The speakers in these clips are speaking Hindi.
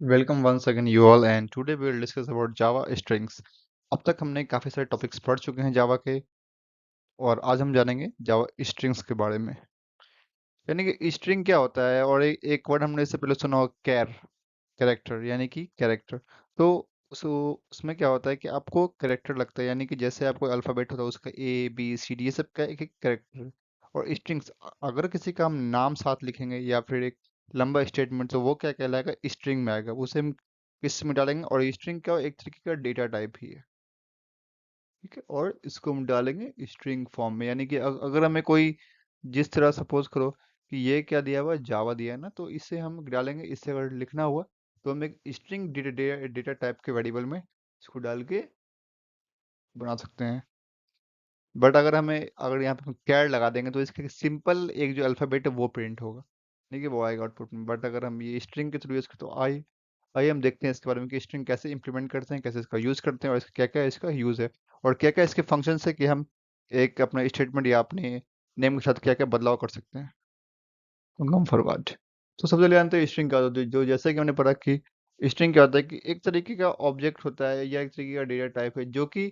Welcome once again you all and today we will discuss about Java strings। अब तक हमने काफ़ी सारे टॉपिक्स पढ़ चुके हैं जावा के और आज हम जानेंगे जावा स्ट्रिंग्स के बारे में। यानी कि स्ट्रिंग क्या होता है और एक वर्ड हमने इससे पहले सुना होगा कैरेक्टर यानी कि कैरेक्टर। तो उसमें क्या होता है कि आपको कैरेक्टर लगता है यानी कि जैसे आपको अल्फ़ाबेट होता है उसका A B C D ये सब का एक एक कैरेक्टर है। और स्ट्रिंग्स अगर किसी का हम नाम साथ लिखेंगे या फिर एक लंबा स्टेटमेंट तो वो क्या कहलाएगा स्ट्रिंग में आएगा, उसे हम किस में डालेंगे। और स्ट्रिंग क्या एक तरीके का डेटा टाइप ही है, ठीक है। और इसको हम डालेंगे स्ट्रिंग फॉर्म में यानी कि अगर हमें कोई जिस तरह सपोज करो कि ये क्या दिया हुआ है जावा दिया है ना, तो इसे हम डालेंगे। इससे अगर लिखना हुआ तो हम एक स्ट्रिंग डेटा टाइप के वेरिएबल में इसको डाल के बना सकते हैं। बट अगर यहाँ पे हम कैर लगा देंगे तो इसके सिंपल एक जो अल्फ़ाबेट है वो प्रिंट होगा, ठीक है, वो आएगा आउटपुट में। बट अगर हम ये स्ट्रिंग के थ्रू यूज़ करते तो आइए हम देखते हैं इसके बारे में कि स्ट्रिंग कैसे इंप्लीमेंट करते हैं, कैसे इसका यूज़ करते हैं और इसका क्या क्या इसका यूज़ है और क्या क्या इसके फंक्शन है कि हम एक अपना स्टेटमेंट या अपने नेम के साथ क्या क्या बदलाव कर सकते हैं। Come forward. तो सबसे पहले जानते हैं स्ट्रिंग क्या होता है। जो जैसे कि हमने पढ़ा कि स्ट्रिंग क्या होता है कि एक तरीके का ऑब्जेक्ट होता है या एक तरीके का डेटा टाइप है जो कि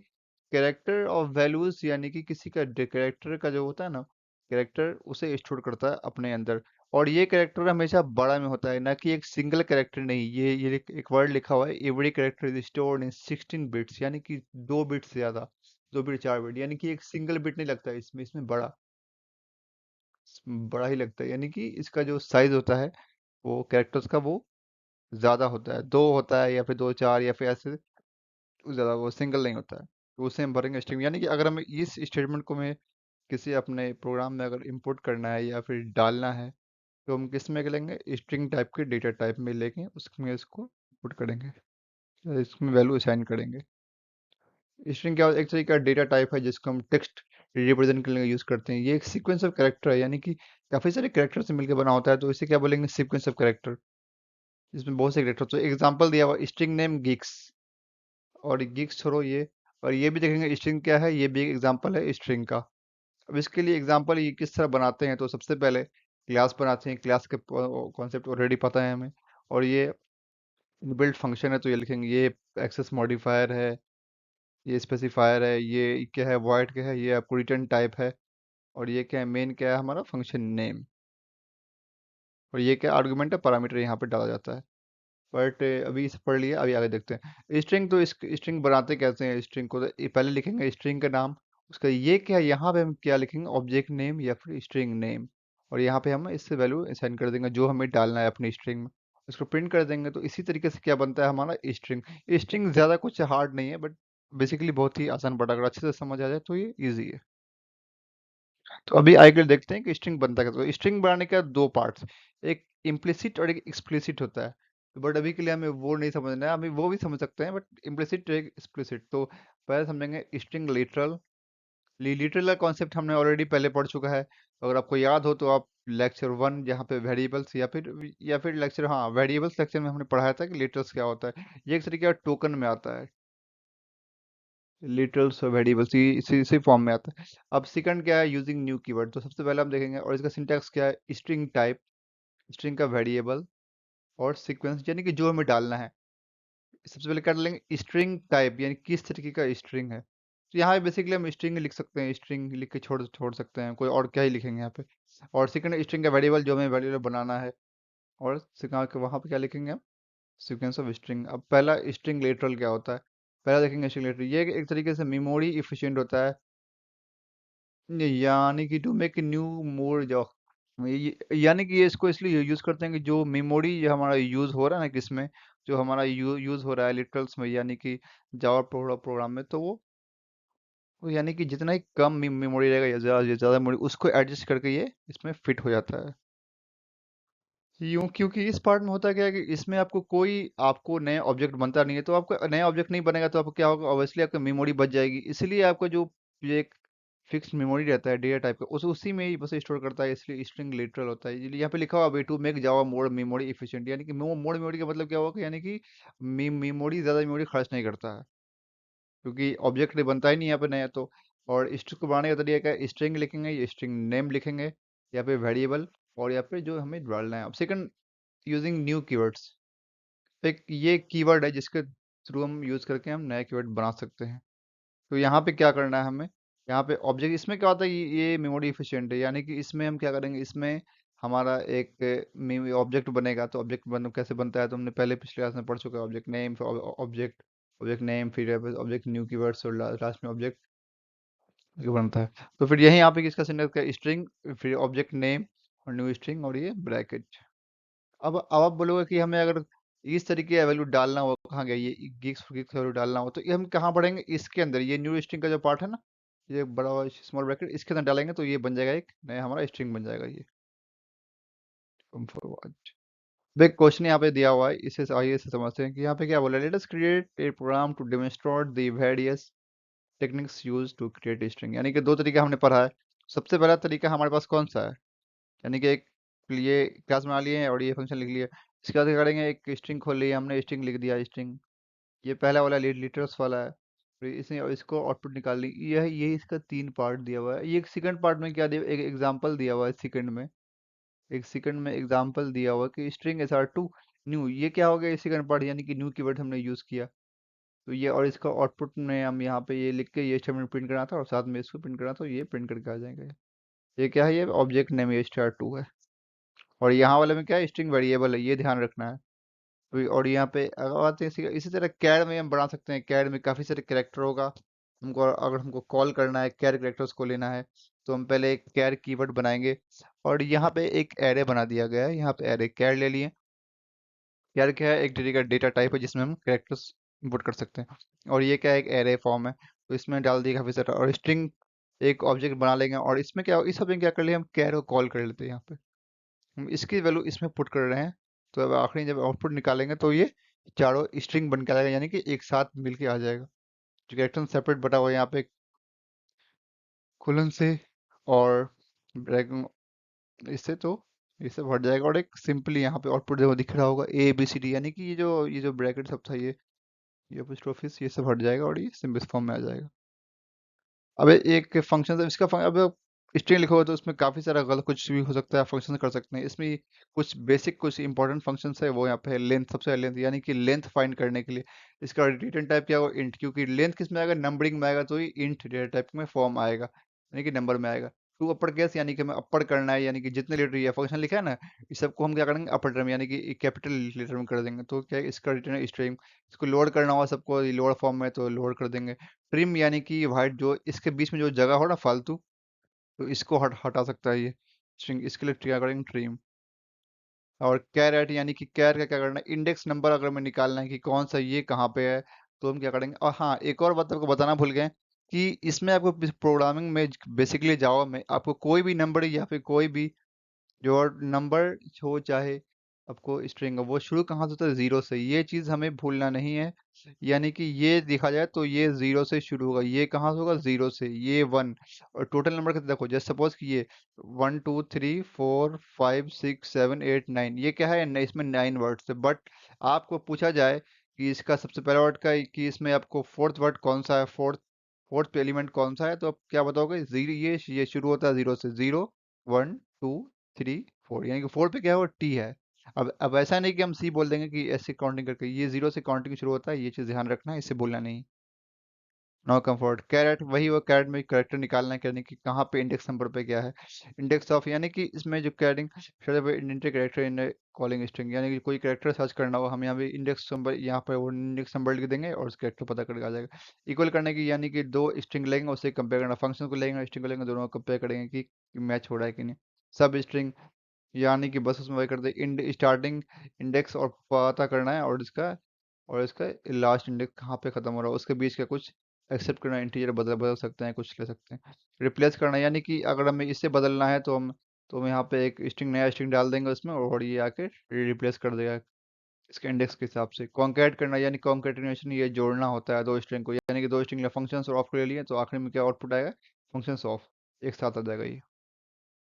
कैरेक्टर और वैल्यूज यानी कि किसी का कैरेक्टर का जो होता है ना, कैरेक्टर उसे स्टोर करता है अपने अंदर। और ये कैरेक्टर हमेशा बड़ा में होता है, ना कि एक सिंगल कैरेक्टर नहीं। ये एक वर्ड लिखा हुआ है, every character is stored in 16 bits यानी कि 2 बिट से ज्यादा, 2 बिट 4 बिट यानी कि एक सिंगल बिट नहीं लगता है इसमें बड़ा ही लगता है। यानी कि इसका जो साइज होता है वो कैरेक्टर्स का वो ज्यादा होता है, 2 होता है या फिर 2 4 या फिर ऐसे ज्यादा, वो सिंगल नहीं होता है। तो उसे हम भरेंगे स्ट्रिंग यानी कि अगर हमें इस स्टेटमेंट को में किसी अपने प्रोग्राम में अगर इंपोर्ट करना है या फिर डालना है तो हम किस में करेंगे, स्ट्रिंग टाइप के डेटा टाइप में लेके उसमें इसको पुट करेंगे, इसमें वैल्यू असाइन करेंगे। स्ट्रिंग क्या एक तरीके का डेटा टाइप है जिसको हम टेक्स्ट रिप्रेजेंट करने का यूज करते हैं। ये एक सीक्वेंस ऑफ कैरेक्टर है यानी कि काफी सारे कैरेक्टर से मिलकर बना होता है, तो इसे क्या बोलेंगे, सीक्वेंस ऑफ कैरेक्टर। इसमें बहुत से कैरेक्टर, तो एग्जांपल दिया हुआ स्ट्रिंग नेम गिग्स, और गिग्स छोड़ो ये, और ये भी देखेंगे स्ट्रिंग क्या है, ये भी एक एग्जांपल है स्ट्रिंग का। अब इसके लिए एग्जांपल ये किस तरह बनाते हैं, तो सबसे पहले क्लास बनाते हैं। क्लास के कॉन्सेप्ट ऑलरेडी पता है हमें। और ये बिल्ट फंक्शन है तो ये लिखेंगे ये एक्सेस मॉडिफायर है, ये स्पेसिफायर है, ये क्या है वॉइड क्या है, ये आपको रिटर्न टाइप है। और ये क्या है मेन, क्या है हमारा फंक्शन नेम। और ये क्या आर्गुमेंट है, पैरामीटर यहाँ पे डाला जाता है। बट अभी इसे पढ़ लिया, अभी आगे देखते हैं स्ट्रिंग। तो इस स्ट्रिंग बनाते कैसे हैं, स्ट्रिंग को तो पहले लिखेंगे स्ट्रिंग का नाम, उसका ये क्या है, यहाँ पे हम क्या लिखेंगे, ऑब्जेक्ट नेम या फिर स्ट्रिंग नेम। और यहाँ पे हम इससे वैल्यू असाइन कर देंगे जो हमें डालना है अपनी स्ट्रिंग में, उसको प्रिंट कर देंगे। तो इसी तरीके से क्या बनता है हमारा स्ट्रिंग। स्ट्रिंग ज़्यादा कुछ हार्ड नहीं है, बट बेसिकली बहुत ही आसान पड़ा, अगर अच्छे से समझ आ जाए तो ये ईजी है। तो अभी आगे देखते हैं कि स्ट्रिंग बनता कैसे। तो स्ट्रिंग बनाने के 2 पार्ट्स, एक इम्प्लिसिट और एक एक्सप्लिसिट होता है। बट अभी के लिए हमें वो नहीं समझना है, हमें वो भी समझ सकते हैं बट इम्प्लिसिट और एक्सप्लिसिट। तो पहले समझेंगे स्ट्रिंग लिटरल। लिटरल का कॉन्सेप्ट हमने ऑलरेडी पहले पढ़ चुका है, तो अगर आपको याद हो तो आप लेक्चर 1 जहाँ पे वेरिएबल्स या फिर लेक्चर, हाँ वेरिएबल्स लेक्चर में हमने पढ़ाया था कि लिटरल्स क्या होता है। ये एक तरीके का टोकन में आता है, लिटरल्स और वेरिएबल्स इसी फॉर्म में आता है। अब सेकंड क्या है, यूजिंग न्यू कीवर्ड। तो सबसे पहले हम देखेंगे और इसका सिंटैक्स क्या है, स्ट्रिंग टाइप, स्ट्रिंग का वेरिएबल और सीक्वेंस यानी कि जो हमें डालना है। सबसे पहले कर लेंगे स्ट्रिंग टाइप यानी किस तरीके का स्ट्रिंग है। तो यहाँ बेसिकली हम स्ट्रिंग लिख सकते हैं, स्ट्रिंग लिख के छोड़ छोड़ सकते हैं, कोई और क्या ही लिखेंगे यहाँ पे। और सेकंड स्ट्रिंग का वेरिएबल जो हमें वेरिएबल बनाना है। और सेकंड वहाँ पे क्या लिखेंगे हम, सीक्वेंस ऑफ स्ट्रिंग। अब पहला स्ट्रिंग लिटरल क्या होता है, पहला देखेंगे स्ट्रिंग लिटरल। ये एक तरीके से मेमोरी इफिशिएंट होता है, यानी कि टू मेक न्यू मोर जो, यानी कि ये इसको इसलिए यूज करते हैं कि जो मेमोरी हमारा यूज हो रहा है ना किसमें, जो हमारा यूज हो रहा है लिटरल्स में यानी कि जावा प्रोग्राम में, तो वो यानी कि जितना ही कम मेमोरी रहेगा या ज़्यादा मेमोरी उसको एडजस्ट करके ये इसमें फिट हो जाता है। यूं क्योंकि इस पार्ट में होता क्या है कि इसमें आपको नया ऑब्जेक्ट बनता नहीं है, तो आपको नया ऑब्जेक्ट नहीं बनेगा तो आपको क्या होगा, ऑब्वियसली आपकी मेमोरी बच जाएगी। इसलिए आपका जो ये एक फिक्स मेमोरी रहता है डेटा टाइप का, उसी में ही बस स्टोर करता है, इसलिए स्ट्रिंग लिटरल होता है। इसलिए यहाँ पे लिखा हुआ to make Java more memory efficient, यानी कि मोर मेमोरी का मतलब क्या होगा, यानी कि मेमोरी ज़्यादा मेमोरी खर्च नहीं करता है, क्योंकि ऑब्जेक्ट बनता ही नहीं यहाँ पे नया। तो और स्ट्रिंग को बनाने का तरीका क्या है, स्ट्रिंग लिखेंगे या स्ट्रिंग नेम लिखेंगे या फिर वेरिएबल, और या फिर जो हमें डालना है। अब सेकंड, यूजिंग न्यू कीवर्ड्स। एक ये कीवर्ड है जिसके थ्रू हम यूज करके हम नया कीवर्ड बना सकते हैं। तो यहाँ पे क्या करना है हमें, यहाँ पे ऑब्जेक्ट, इसमें क्या होता है, ये मेमोरी इफिशिएंट है, यानी कि इसमें हम क्या करेंगे, इसमें हमारा एक ऑब्जेक्ट बनेगा। तो ऑब्जेक्ट कैसे बनता है, तो हमने पहले पिछले क्लास में पढ़ चुका है। Object name, object object name, फिर ऑब्जेक्ट न्यू कीवर्ड्स और लास्ट में ऑब्जेक्ट बनता है। तो फिर यही यहाँ पे इसका सिंटेक्स का स्ट्रिंग, फिर ऑब्जेक्ट नेम और न्यू स्ट्रिंग और ये ब्रैकेट। अब आप बोलोगे कि हमें अगर इस तरीके का वैल्यू डालना हो, कहाँ गया ये गिग्स गिग्स वैल्यू डालना हो, तो ये हम कहाँ पढ़ेंगे, इसके अंदर ये न्यू स्ट्रिंग का जो पार्ट है ना, ये बड़ा स्मॉल ब्रैकेट, इसके अंदर डालेंगे तो ये बन जाएगा, एक नया हमारा स्ट्रिंग बन जाएगा ये। फॉरवर्ड एक क्वेश्चन यहाँ पे दिया हुआ है, इसे आइए इसे समझते हैं कि यहाँ पे क्या बोला, let us create a program to demonstrate the various techniques use to create string. यानी कि दो तरीका हमने पढ़ा है। सबसे पहला तरीका हमारे पास कौन सा है, यानी कि एक ये क्लास बना लिए हैं और ये फंक्शन लिख लिया। इसके बाद क्या करेंगे, एक स्ट्रिंग खोल ली, हमने स्ट्रिंग लिख दिया स्ट्रिंग, ये पहला वाला लिटर्स वाला है। फिर इसे और इसको आउटपुट निकाल ली, ये इसका तीन पार्ट दिया हुआ है। ये सेकंड पार्ट में क्या दिया, एक एग्जांपल दिया हुआ है सेकंड में, एक सेकंड में एग्जांपल दिया हुआ है कि string S R to new, ये क्या हो गया सेकंड पार्ट, यानी कि न्यू कीवर्ड हमने यूज किया। तो ये और इसका आउटपुट में हम यहाँ पे ये लिख के ये स्टेटमेंट प्रिंट करना था और साथ में इसको प्रिंट करना था, ये प्रिंट करके आ जाएगा। ये क्या है, ये ऑब्जेक्ट नेम ये स्टार टू है। और यहाँ वाले में क्या है, स्ट्रिंग वेरिएबल है, ये ध्यान रखना है। और यहाँ पे अगर आते हैं इसी तरह कैड में हम बना सकते हैं। कैड में काफी सारे कैरेक्टर होगा, हमको अगर हमको कॉल करना है, कैर कैरेक्टर्स को लेना है, तो हम पहले एक कैर कीवर्ड बनाएंगे। और यहाँ पे एक एरे बना दिया गया है, यहाँ पे एरे कैर ले लिए। कैर क्या है, एक तरीके का डेटा टाइप है जिसमें हम कैरेक्टर्स इनपुट कर सकते हैं। और ये क्या है, एक एरे फॉर्म है, तो इसमें डाल दिया काफी सारा। और स्ट्रिंग एक ऑब्जेक्ट बना लेंगे, और इसमें क्या, इस सब में क्या कर लिए, हम कैर को कॉल कर लेते हैं यहाँ पे, हम इसकी वैल्यू इसमें पुट कर रहे हैं। तो अब आखिरी जब आउटपुट निकालेंगे तो ये चारों स्ट्रिंग बन के आ जाएगा, यानी कि एक साथ मिलके आ जाएगा। जो कैरेक्टर सेपरेट बटा हुआ है यहाँ पे कोलन से और इससे, तो इससे भर जाएगा। और एक सिंपली यहाँ पे आउटपुट जो दिख रहा होगा ABCD, यानी कि ये जो ब्रैकेट सब था, ये अपोस्ट्रोफिस, ये सब हट जाएगा और ये सिंपल फॉर्म में आ जाएगा। अब एक फंक्शन, इसका अब स्ट्रिंग लिखोगे तो उसमें काफी सारा गलत कुछ भी हो सकता है, फंक्शन कर सकते हैं इसमें। कुछ बेसिक कुछ इंपॉर्टेंट फंक्शंस है, वो यहाँ पे है लेंथ, सबसे लेंथ, यानी कि लेंथ फाइंड करने के लिए इसका रिटर्न टाइप क्या होगा, इंट, क्योंकि लेंथ किस में आएगा, नंबरिंग में आएगा, तो ये इंट डेटा टाइप में फॉर्म आएगा, यानी कि नंबर में आएगा। टू अपर केस, यानी कि हमें अपर करना है, यानी कि जितने लेटर ये फंक्शन लिखा है ना, इस सबको हम क्या करेंगे अपर टर्म, यानी कि कैपिटल लेटर में कर देंगे, तो क्या है, इसका रिटर्न स्ट्रिंग। इसको लोड करना हुआ सबको लोअर फॉर्म में, तो लोड कर देंगे। ट्रिम, यानी कि वाइट, जो इसके बीच में जो जगह हो ना फालतू, तो इसको हटा सकता है ये स्ट्रिंग, इसके लिए क्या करेंगे, ट्रिम। और कैरेट, यानी कि कैर का क्या करना है, इंडेक्स नंबर अगर हमें निकालना है कि कौन सा ये कहाँ पे है, तो हम क्या करेंगे। और हाँ, एक और बात आपको बताना भूल गए कि इसमें आपको प्रोग्रामिंग में बेसिकली जावा में आपको कोई भी नंबर या फिर कोई भी जो नंबर हो, चाहे आपको स्ट्रिंग हो, वो शुरू कहाँ से होता है, जीरो से। ये चीज हमें भूलना नहीं है, यानी कि ये देखा जाए तो ये जीरो से शुरू होगा, ये कहाँ से होगा, जीरो से, ये वन। और टोटल नंबर कितने, देखो जैसे सपोज कि ये 1 2 3 4 5 6 7 8 9, ये क्या है, इसमें 9 वर्ड्स है। बट आपको पूछा जाए कि इसका सबसे पहला वर्ड का, कि इसमें आपको फोर्थ वर्ड कौन सा है, फोर्थ फोर्थ एलिमेंट कौन सा है, तो आप क्या बताओगे, जीरो, ये शुरू होता है जीरो से, 0 1 2 3 4, यानी कि फोर पे क्या है, वो टी है। अब ऐसा नहीं कि हम सी बोल देंगे कि ऐसे काउंटिंग करके, ये जीरो से काउंटिंग शुरू होता है, ये चीज ध्यान रखना है, इससे बोलना नहीं। नो कंफर्ट कैरेट, वही वो कैरेट में करेक्टर निकालना है, यानी कि कहाँ पे इंडेक्स नंबर पे क्या है, इंडेक्स ऑफ, यानी कि इसमें जो carrying indented character in calling string, यानी कि कोई कैरेक्टर सर्च करना हो, हम यहाँ पे इंडेक्स नंबर, यहाँ पर वो इंडेक्स नंबर लिख देंगे और उस कैरेक्टर पता करके आ जाएगा। इक्वल करने की, यानी कि दो स्ट्रिंग लेंगे, उससे कंपेयर करना, फंक्शन को लेंगे स्ट्रिंग को लेंगे, दोनों को कंपेयर करेंगे कि मैच हो रहा है कि नहीं। सब स्ट्रिंग, यानी कि बस उसमें वही कर दे, स्टार्टिंग इंडेक्स और पता करना है, और इसका लास्ट इंडेक्स कहाँ पे खत्म हो रहा है, उसके बीच का कुछ एक्सेप्ट करना, इंटीजर बदल बदल सकते हैं, कुछ ले सकते हैं। रिप्लेस करना, यानी कि अगर हमें इससे बदलना है तो हम यहाँ पे एक स्ट्रिंग, नया स्ट्रिंग डाल देंगे उसमें, और ये आके रिप्लेस कर देगा इसके इंडेक्स के हिसाब से। कॉन्कैट करना, यानी कॉन्कैटिनेशन, ये जोड़ना होता है दो स्ट्रिंग को, यानी कि दो स्ट्रिंग फंक्शन और ऑफ को ले लिए, तो आखिर में क्या आउटपुट आएगा, फंक्शन ऑफ, एक साथ आ जाएगा ये।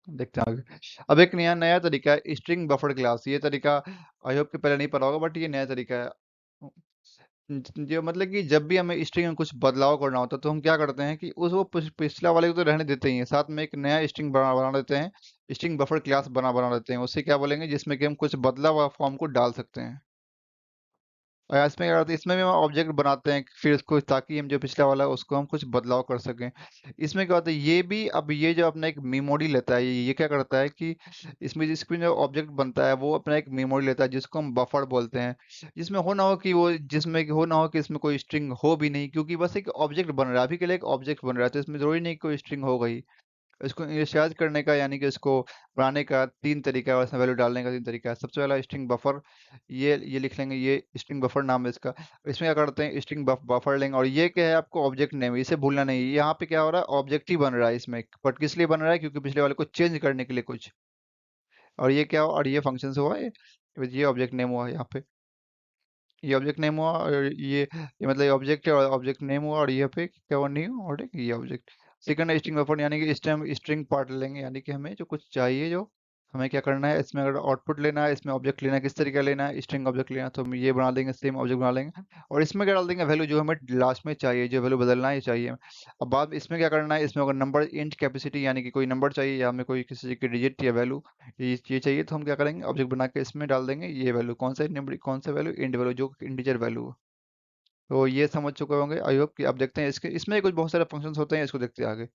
देखते हैं आगे। अब एक नया नया तरीका है स्ट्रिंग बफर क्लास, ये तरीका आई होप कि पहले नहीं पता होगा, बट ये नया तरीका है। जो मतलब कि जब भी हमें स्ट्रिंग में कुछ बदलाव करना होता है, तो हम क्या करते हैं कि उस वो पिछला वाले को तो रहने देते ही हैं, साथ में एक नया स्ट्रिंग बना बना देते हैं, स्ट्रिंग बफर क्लास बना बना देते हैं। उससे क्या बोलेंगे, जिसमें कि हम कुछ बदला हुआ फॉर्म को डाल सकते हैं। और इसमें क्या करते हैं, इसमें भी हम ऑब्जेक्ट बनाते हैं फिर उसको, ताकि हम जो पिछला वाला है उसको हम कुछ बदलाव कर सकें। इसमें क्या होता है, ये भी अब ये जो अपना एक मेमोरी लेता है, ये क्या करता है कि इसमें जिसमें जो ऑब्जेक्ट बनता है वो अपना एक मेमोरी लेता है जिसको हम बफर बोलते हैं। जिसमें हो ना हो कि वो, जिसमें कि हो ना हो कि इसमें कोई स्ट्रिंग हो भी नहीं, क्योंकि बस एक ऑब्जेक्ट बन रहा है, अभी के लिए एक ऑब्जेक्ट बन रहा है, तो इसमें जरूरी नहीं कि कोई स्ट्रिंग हो गई। इसको इनिशियलाइज करने का यानी कि इसको बनाने का तीन तरीका है, और इसमें वैल्यू डालने का तीन तरीका है। सबसे पहला स्ट्रिंग बफर, ये लिख लेंगे, ये स्ट्रिंग बफर नाम है इसका। इसमें क्या करते हैं, स्ट्रिंग बफर लेंगे, और ये क्या है आपको ऑब्जेक्ट नेम, इसे भूलना नहीं है। यहाँ पे क्या हो रहा है, ऑब्जेक्ट ही बन रहा है इसमें, बट किस लिए बन रहा है, क्योंकि पिछले वाले को चेंज करने के लिए कुछ। और ये क्या, और ये फंक्शन हुआ, ये ऑब्जेक्ट नेम हुआ यहाँ पे, ये ऑब्जेक्ट नेम हुआ, और ये मतलब ये ऑब्जेक्ट है और ऑब्जेक्ट नेम हुआ, और ये पे क्या हुआ, न्यू और एक ये ऑब्जेक्ट। सेकंड स्ट्रिंग बफर, यानी कि स्ट्रिंग पार्ट लेंगे, यानी कि हमें जो कुछ चाहिए, जो हमें क्या करना है इसमें, अगर आउटपुट लेना है, इसमें ऑब्जेक्ट लेना है, किस तरीके का लेना है, स्ट्रिंग ऑब्जेक्ट लेना है, तो हम ये बना देंगे, सेम ऑब्जेक्ट बना लेंगे। और इसमें क्या डाल देंगे, वैल्यू जो हमें लास्ट में चाहिए, जो वैल्यू बदलना है ये चाहिए। अब बाद में इसमें क्या करना है, इसमें अगर नंबर इंट कैपेसिटी, यानी कि कोई नंबर चाहिए या हमें कोई किसी चीज़ की डिजिट या वैल्यू ये चाहिए, तो हम क्या करेंगे, ऑब्जेक्ट बना के इसमें डाल देंगे ये वैल्यू, कौन सा नंबर, कौन सा वैल्यू, इंट वैल्यू, जो इंटीजर वैल्यू। तो ये समझ चुके होंगे आई होप कि अब देखते हैं इसके, इसमें कुछ बहुत सारे फंक्शंस होते हैं, इसको देखते हैं आगे।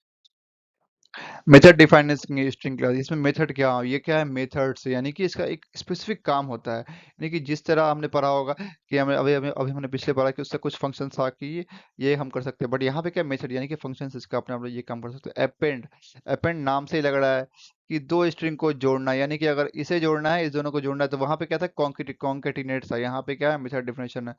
मेथड डिफाइनिंग स्ट्रिंग क्लास, इसमें मेथड क्या, ये क्या है, मेथड्स, यानी कि इसका एक स्पेसिफिक काम होता है। यानी कि जिस तरह हमने पढ़ा होगा कि हमें अभी हमने पिछले पढ़ा कि उससे कुछ फंक्शन था कि ये हम कर सकते हैं, बट यहाँ पे क्या मेथड, यानी कि फंक्शन इसका अपने आप ये काम कर सकते हैं। अपेंड, अपेंड नाम से ही लग रहा है कि दो स्ट्रिंग को जोड़ना, यानी कि अगर इसे जोड़ना है, इस दोनों को जोड़ना है, तो वहां पे क्या था, कॉन्केटिनेट था, यहाँ पे क्या है, मेथड डिफिनेशन है,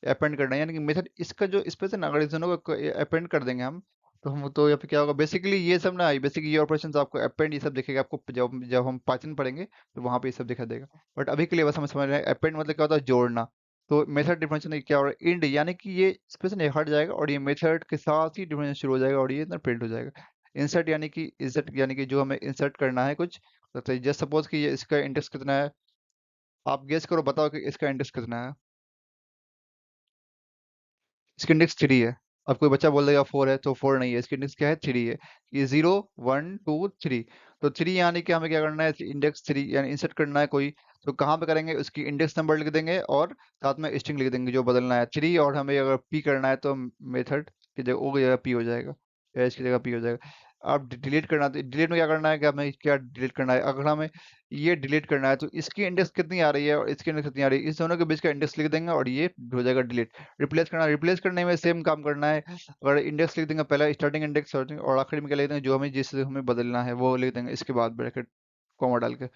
अपेंड करना है। यानी कि मेथड इसका जो स्पेस है ना, अगर इस दोनों को अपेंड कर देंगे हम, तो हम तो यहाँ पे क्या होगा, बेसिकली ये सब ना, बेसिकली ये ऑपरेशंस आपको अपेंड ये सब दिखेगा आपको, जब जब हम पाचन पढ़ेंगे तो वहां पे ये सब दिखा देगा। बट अभी के लिए बस हम समझ रहे हैं अपेंड मतलब क्या होता है, जोड़ना। तो मेथड डिफरेंशियल क्या हो रहा है, इंड, यानी कि ये स्पेस नहीं हट जाएगा, और ये मेथड के साथ ही डिफरेंशियल शुरू हो जाएगा, और ये इधर प्रिंट हो जाएगा। इंसर्ट, यानी कि इंसर्ट, यानी कि जो हमें इंसर्ट करना है कुछ, तो जस्ट सपोज कि ये इसका इंडेक्स कितना है, आप गेस करो, बताओ कि इसका इंडेक्स कितना है। इसकी इंडेक्स 3 है। अब कोई बच्चा बोल देगा 4 है, तो 4 नहीं है, इसकी इंडेक्स क्या है, 3 है। ये 0 1 2 3, तो 3 यानी कि हमें क्या करना है, इंडेक्स 3 यानी इंसर्ट करना है कोई, तो कहाँ पे करेंगे, उसकी इंडेक्स नंबर लिख देंगे और साथ में स्ट्रिंग लिख देंगे जो बदलना है 3, और हमें अगर पी करना है तो मेथड की जगह ओ की जगह पी हो जाएगा, या इसकी जगह पी हो जाएगा। अब डिलीट करना, तो डिलीट में क्या करना है कि हमें क्या डिलीट करना है, अगर हमें ये डिलीट करना है, तो इसकी इंडेक्स कितनी आ रही है और इसकी इंडेक्स कितनी आ रही है, इस दोनों के बीच का इंडेक्स लिख देंगे और ये हो जाएगा डिलीट। रिप्लेस करना, रिप्लेस करने में सेम काम करना है, अगर इंडेक्स लिख देंगे पहला, स्टार्टिंग इंडेक्स, स्टार्टिंग, और आखिरी में क्या लिख देंगे, जो हमें जिस हमें बदलना है वो लिख देंगे, इसके बाद ब्रैकेट कॉमा डाल के।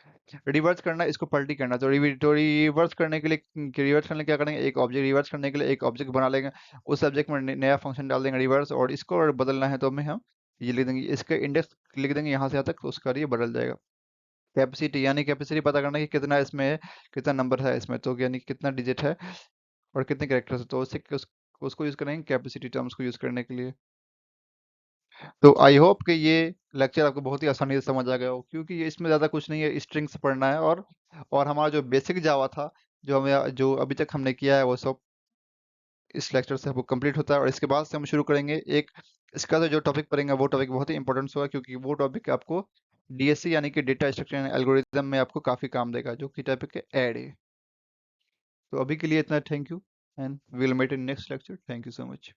रिवर्स करना, इसको पलटी करना, तो रिवर्स करने के लिए, रिवर्स करने क्या करेंगे, एक ऑब्जेक्ट रिवर्स करने के लिए एक ऑब्जेक्ट बना लेंगे, उस ऑब्जेक्ट में नया फंक्शन डाल देंगे रिवर्स, और इसको अगर बदलना है तो हमें हम ये लिख देंगे, इसका इंडेक्स लिख देंगे यहाँ से यहाँ तक, तो उसका ये बदल जाएगा। कैपेसिटी, यानी कैपेसिटी पता करना कि कितना इसमें है, कितना नंबर है इसमें, तो यानी कितना डिजिट है और कितने कैरेक्टर्स है, तो उससे उसको यूज करेंगे कैपेसिटी टर्म्स को यूज करने के लिए। तो आई होप कि ये लेक्चर आपको बहुत ही आसानी से समझ आ गया हो, क्योंकि ये इसमें ज़्यादा कुछ नहीं है, स्ट्रिंग्स पढ़ना है, और हमारा जो बेसिक जावा था, जो अभी तक हमने किया है वो सब इस लेक्चर से वो कंप्लीट होता है, और इसके बाद से हम शुरू करेंगे एक, इसका जो टॉपिक पढ़ेंगे वो टॉपिक बहुत ही इंपॉर्टेंट होगा, क्योंकि वो टॉपिक आपको डीएससी यानी कि डेटा स्ट्रक्चर एंड एल्गोरिथम में आपको काफ़ी काम देगा, जो कि टॉपिक है ऐड है। तो अभी के लिए इतना, thank you, and will meet in next lecture, thank you so much.